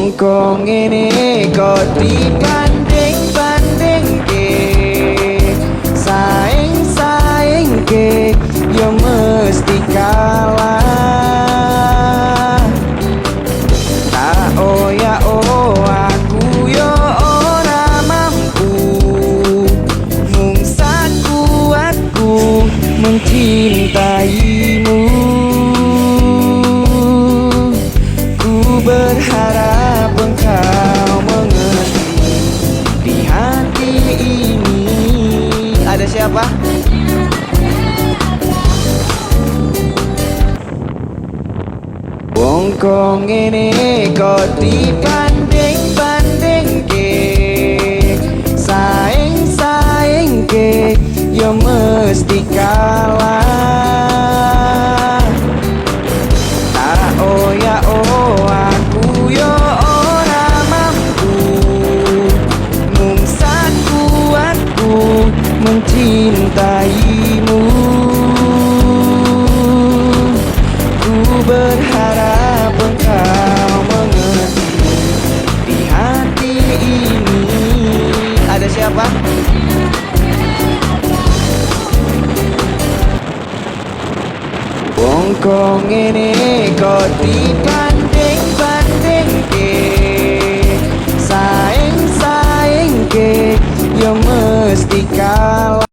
Wong ngene kok dibanding-bandingke, saing-saingke yo mesti kalah. Tak ya aku yo ora mampu, mung sakuatku mencintaimu. Ku berharap engkau mengerti di hati ini. Ada siapa? Wong kok ngene kok dibanding-bandingke, saing-saingke yo mesti kalah. Tak ya aku yo ora mampu, mung sakuatku mencintaimu. Ku berharap engkau mengerti di hati ini. Ada siapa? Wong kok ngene kok